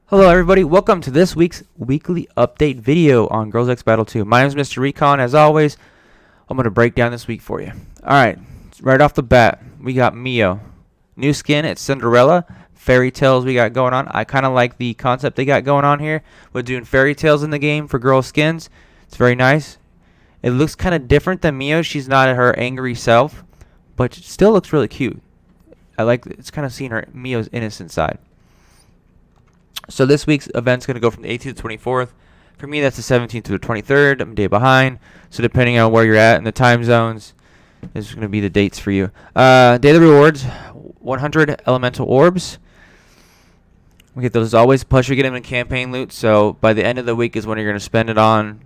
Hello everybody, welcome to this week's weekly update video on Girls X Battle 2. My name is Mr. Recon. As always, I'm going to break down this week for you. Alright, right off the bat, we got Mio. New skin, it's Cinderella. Fairy tales we got going on. I kind of like the concept they got going on here with doing fairy tales in the game for girl skins. It's very nice. It looks kind of different than Mio. She's not her angry self, but it still looks really cute. I like it's kind of seeing her Mio's innocent side. So this week's event's going to go from the 18th to the 24th. For me, that's the 17th to the 23rd. I'm a day behind. So depending on where you're at in the time zones, this is going to be the dates for you. Day of the rewards, 100 elemental orbs. We get those as always. Plus, you get them in campaign loot. So by the end of the week is when you're going to spend it on.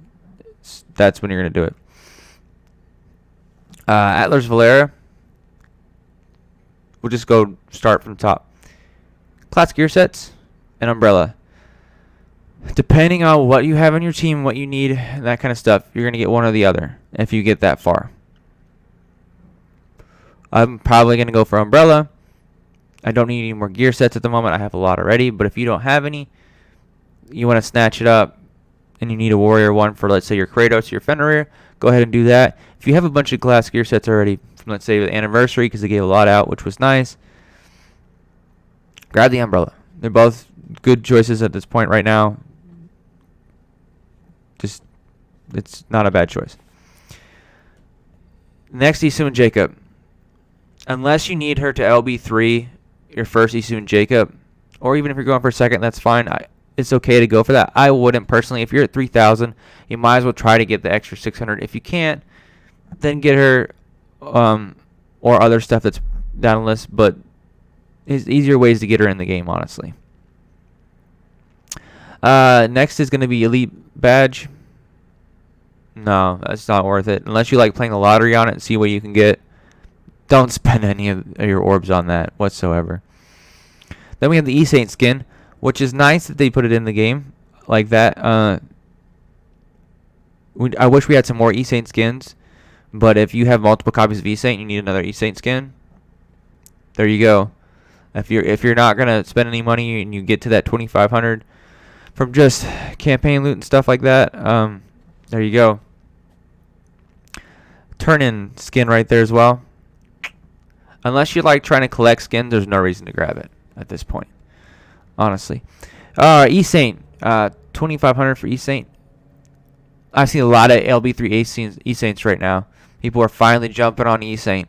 That's when you're going to do it. Atelier Valeera. We'll just go start from the top. Class gear sets. An umbrella. Depending on what you have on your team, what you need, that kind of stuff, you're going to get one or the other if you get that far. I'm probably going to go for umbrella. I don't need any more gear sets at the moment. I have a lot already, but if you don't have any, you want to snatch it up and you need a warrior one for, let's say, your Kratos, your Fenrir, go ahead and do that. If you have a bunch of glass gear sets already from, let's say, the anniversary, because they gave a lot out, which was nice, grab the umbrella. They're both good choices at this point right now. Just, it's not a bad choice. Next, Isu and Jacob. Unless you need her to LB3, your first Isu and Jacob, or even if you're going for a second, that's fine. It's okay to go for that. I wouldn't personally. If you're at 3,000, you might as well try to get the extra 600. If you can't, then get her or other stuff that's down the list. But there's easier ways to get her in the game, honestly. Next is going to be Elite Badge. No, that's not worth it. Unless you like playing the lottery on it and see what you can get. Don't spend any of your orbs on that whatsoever. Then we have the E-Saint skin, which is nice that they put it in the game like that. I wish we had some more E-Saint skins. But if you have multiple copies of E-Saint, you need another E-Saint skin. There you go. If you're not going to spend any money and you get to that 2,500 from just campaign loot and stuff like that, there you go. Turn-in skin right there as well. Unless you like trying to collect skins, there's no reason to grab it at this point, honestly. E-Saint, 2,500 for E-Saint. I see a lot of LB3 E-Saints right now. People are finally jumping on E-Saint.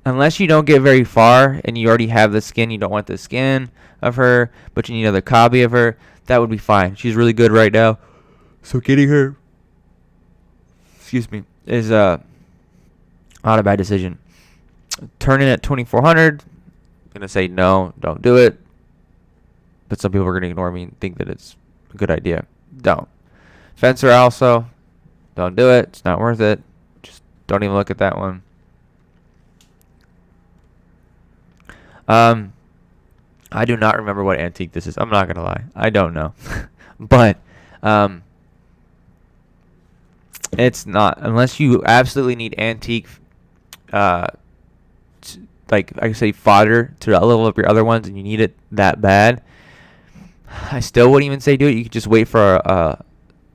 Unless you don't get very far and you already have the skin, you don't want the skin of her, but you need another copy of her, that would be fine. She's really good right now. So getting her, is not a bad decision. Turn in at 2,400. I'm going to say no, don't do it. But some people are going to ignore me and think that it's a good idea. Don't. Fencer also, don't do it. It's not worth it. Just don't even look at that one. I do not remember what antique this is. I'm not gonna lie. I don't know. But it's not, unless you absolutely need antique like I say fodder to level up your other ones and you need it that bad. I still wouldn't even say do it. You could just wait for a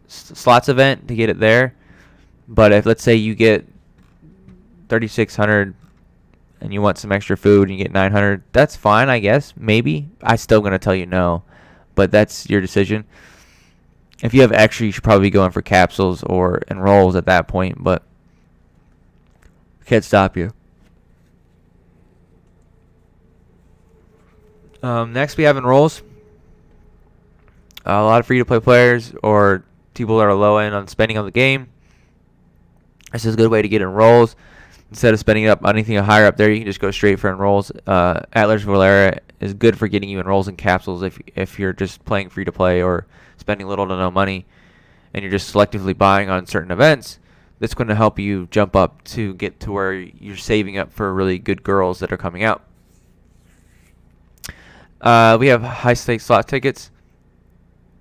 slots event to get it there. But if, let's say, you get 3,600 and you want some extra food and you get 900, that's fine, I guess. Maybe. I'm still going to tell you no, but that's your decision. If you have extra, you should probably be going for capsules or enrolls at that point, but can't stop you. Next, we have enrolls. A lot of free-to-play players or people that are low end on spending on the game. This is a good way to get enrolls. Instead of spending up anything higher up there, you can just go straight for enrolls. Atelier Valeera is good for getting you enrolls and capsules if you're just playing free to play or spending little to no money, and you're just selectively buying on certain events. That's going to help you jump up to get to where you're saving up for really good girls that are coming out. We have high stakes slot tickets.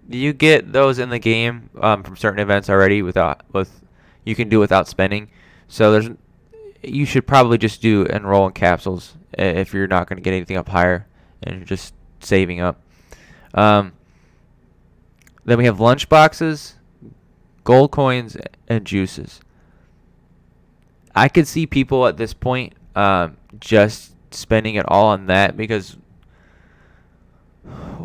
You get those in the game from certain events already. You can do without spending. So you should probably just do enroll in capsules if you're not going to get anything up higher and you're just saving up. Then we have lunch boxes, gold coins, and juices. I could see people at this point just spending it all on that because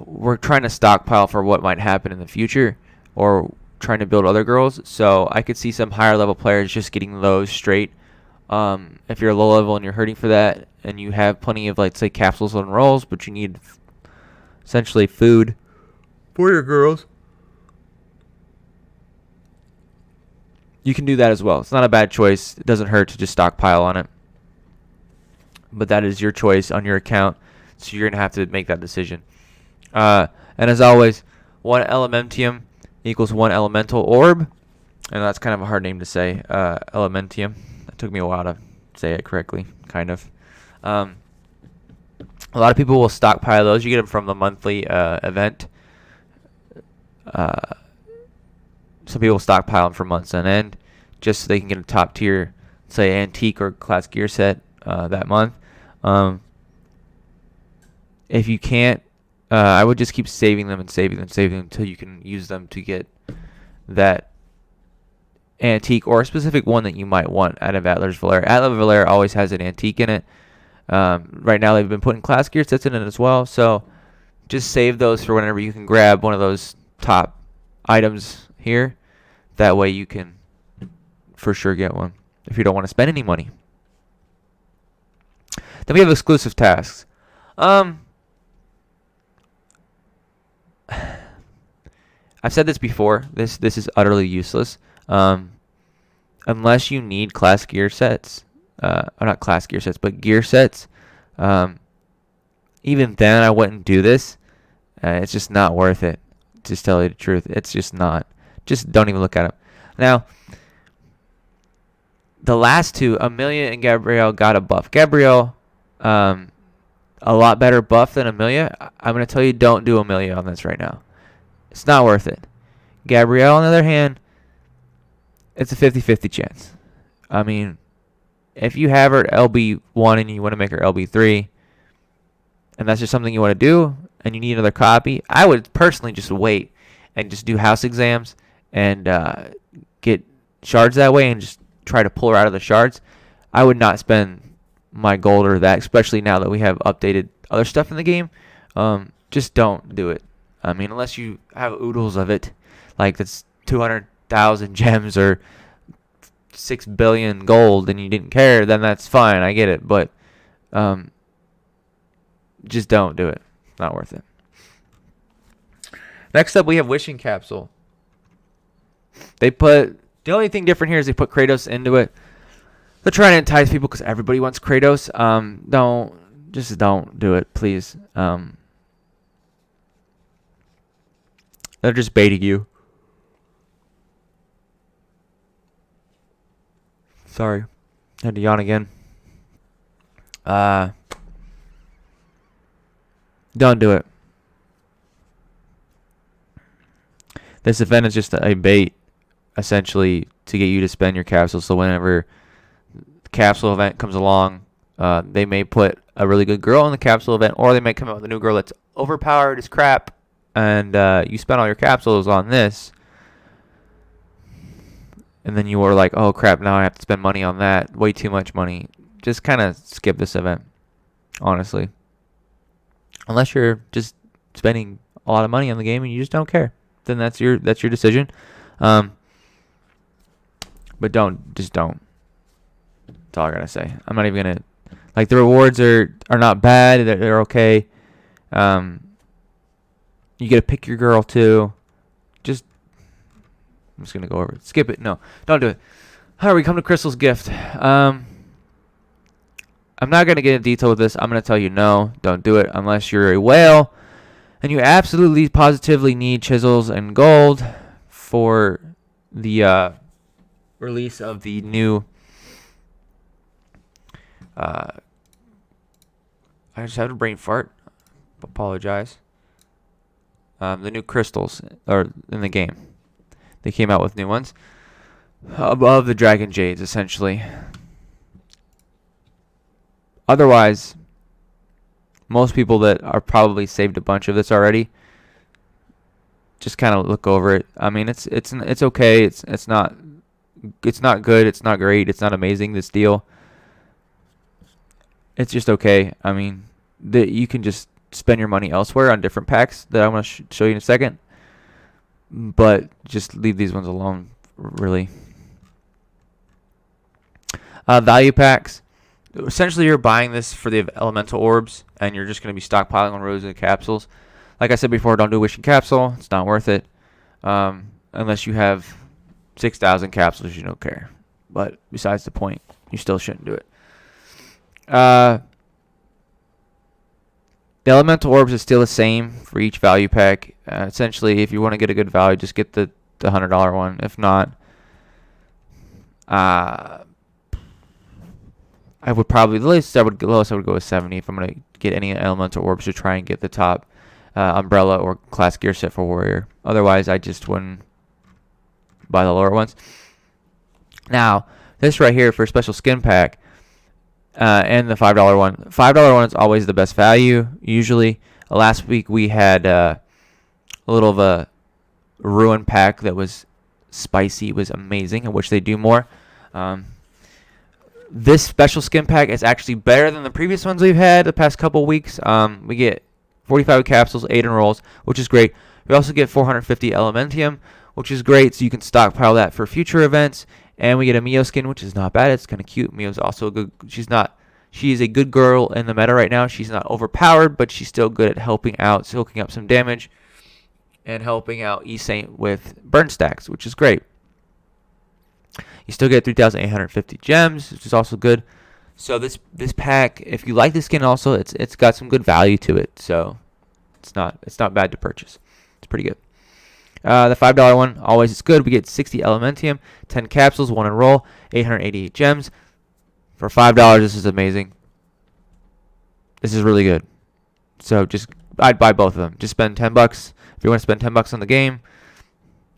we're trying to stockpile for what might happen in the future or trying to build other girls. So I could see some higher level players just getting those straight. If you're low level and you're hurting for that and you have plenty of, like, say, capsules and rolls, but you need essentially food for your girls, you can do that as well. It's not a bad choice. It doesn't hurt to just stockpile on it. But that is your choice on your account, so you're going to have to make that decision. And as always, 1 elementium equals 1 elemental orb. And that's kind of a hard name to say, elementium. That took me a while to say it correctly, kind of. A lot of people will stockpile those. You get them from the monthly event. Some people stockpile them for months on end just so they can get a top tier, say, antique or class gear set that month. If you can't, I would just keep saving them and saving them until you can use them to get that antique or a specific one that you might want out of Ateliers Valeera. Atelier Valeera always has an antique in it. Right now they've been putting class gear sets in it as well, so just save those for whenever you can grab one of those top items here. That way you can for sure get one if you don't want to spend any money. Then we have exclusive tasks. I've said this before. This is utterly useless. Unless you need class gear sets, or not class gear sets, but gear sets. Even then, I wouldn't do this. It's just not worth it. Just tell you the truth, it's just not. Just don't even look at them. Now, the last two, Amelia and Gabrielle, got a buff. Gabrielle, a lot better buff than Amelia. I'm going to tell you, don't do Amelia on this right now. It's not worth it. Gabrielle, on the other hand, it's a 50-50 chance. I mean, if you have her at LB1 and you want to make her LB3, and that's just something you want to do, and you need another copy, I would personally just wait and just do house exams and get shards that way and just try to pull her out of the shards. I would not spend my gold or that, especially now that we have updated other stuff in the game. Just don't do it. I mean, unless you have oodles of it, like that's 200,000 gems or 6 billion gold and you didn't care, then that's fine. I get it. But just don't do it. Not worth it. Next up, we have Wishing Capsule. The only thing different here is they put Kratos into it. They're trying to entice people because everybody wants Kratos. Don't do it, please. They're just baiting you. Sorry, had to yawn again. Don't do it. This event is just a bait, essentially, to get you to spend your capsule. So whenever the capsule event comes along, they may put a really good girl in the capsule event, or they may come out with a new girl that's overpowered as crap, and you spend all your capsules on this, and then you were like, oh crap, now I have to spend money on that. Way too much money. Just kind of skip this event, honestly. Unless you're just spending a lot of money on the game and you just don't care, then that's your decision. But don't. That's all I gotta say. I'm not even gonna, like, the rewards are not bad. They're okay. You get to pick your girl too. I'm just gonna go over it. Skip it. No, don't do it. All right, we come to Crystal's gift. I'm not gonna get into detail with this. I'm gonna tell you no, don't do it unless you're a whale and you absolutely positively need chisels and gold for the release of the new. I just had a brain fart. Apologize. The new crystals are in the game. They came out with new ones above the Dragon Jades, essentially. Otherwise, most people that are probably saved a bunch of this already, just kind of look over it. I mean, it's okay. It's not good. It's not great. It's not amazing, this deal. It's just okay. I mean, you can just spend your money elsewhere on different packs that I'm going to show you in a second. But just leave these ones alone, really. Value packs. Essentially, you're buying this for the elemental orbs, and you're just going to be stockpiling on roses and capsules. Like I said before, don't do a wishing capsule. It's not worth it. Unless you have 6,000 capsules, you don't care. But besides the point, you still shouldn't do it. The elemental orbs is still the same for each value pack. Essentially, if you want to get a good value, just get the $100 one. If not, I would probably the lowest I would go with 70 if I'm gonna get any elemental orbs to try and get the top umbrella or class gear set for warrior. Otherwise, I just wouldn't buy the lower ones. Now, this right here for a special skin pack and the $5 one. $5 one is always the best value. Usually, last week we had a little of a ruin pack that was spicy. It was amazing. I wish they do more. This special skin pack is actually better than the previous ones we've had the past couple weeks. We get 45 capsules, 8 enrolls, which is great. We also get 450 elementium, which is great, so you can stockpile that for future events. And we get a Mio skin, which is not bad. It's kind of cute. Mio's also a good. She is a good girl in the meta right now. She's not overpowered, but she's still good at helping out, soaking up some damage, and helping out E-Saint with burn stacks, which is great. You still get 3,850 gems, which is also good. So this pack, if you like the skin, also it's got some good value to it. So it's not bad to purchase. It's pretty good. The $5 one always is good. We get 60 elementium, 10 capsules, 1 enroll, 888 gems. For $5, this is amazing. This is really good. So I'd buy both of them. Just spend $10 if you want to spend $10 on the game.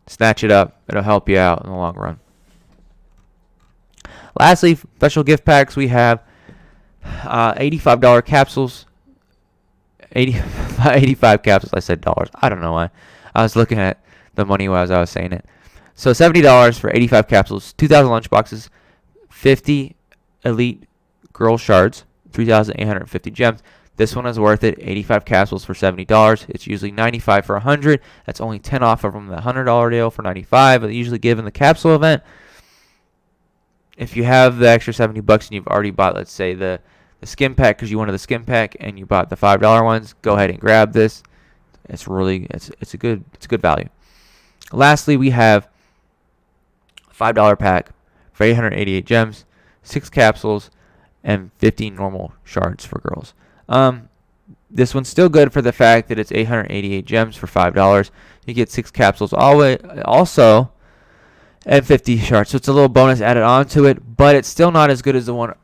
Snatch it up. It'll help you out in the long run. Lastly, special gift packs, we have $85 capsules. 85 capsules. I said dollars. I don't know why. I was looking at the money as I was saying it. So $70 for 85 capsules, 2,000 lunchboxes, 50 elite girl shards, 3,850 gems. This one is worth it. 85 capsules for $70. It's usually 95 for 100. That's only 10 off from the $100 deal for 95. They usually give in the capsule event. If you have the extra $70 and you've already bought, let's say, the skin pack because you wanted the skin pack and you bought the $5 ones, go ahead and grab this. It's a good value. Lastly, we have a $5 pack for 888 gems, 6 capsules, and 15 normal shards for girls. This one's still good for the fact that it's 888 gems for $5. You get 6 capsules also, and 50 shards. So it's a little bonus added on to it, but it's still not as good as the one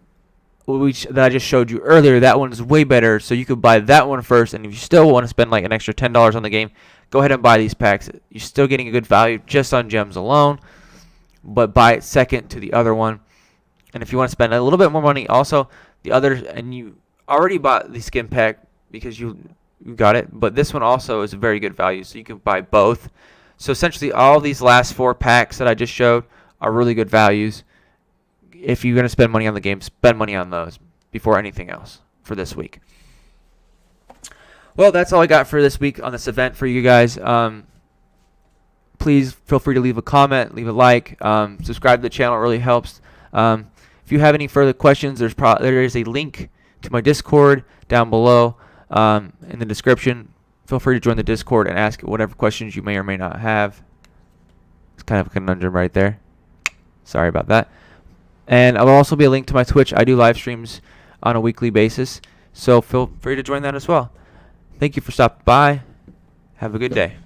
that I just showed you earlier. That one is way better, so you could buy that one first, and if you still want to spend like an extra $10 on the game, go ahead and buy these packs. You're still getting a good value just on gems alone, but buy it second to the other one. And if you want to spend a little bit more money, also the other, and you already bought the skin pack because you got it, but this one also is a very good value, so you can buy both. So essentially all these last 4 packs that I just showed are really good values. If you're going to spend money on the game, spend money on those before anything else for this week. Well, that's all I got for this week on this event for you guys. Please feel free to leave a comment, leave a like, subscribe to the channel. It really helps. If you have any further questions, there is a link to my Discord down below in the description. Feel free to join the Discord and ask whatever questions you may or may not have. It's kind of a conundrum right there. Sorry about that. And I'll also be a link to my Twitch. I do live streams on a weekly basis, so feel free to join that as well. Thank you for stopping by. Have a good day.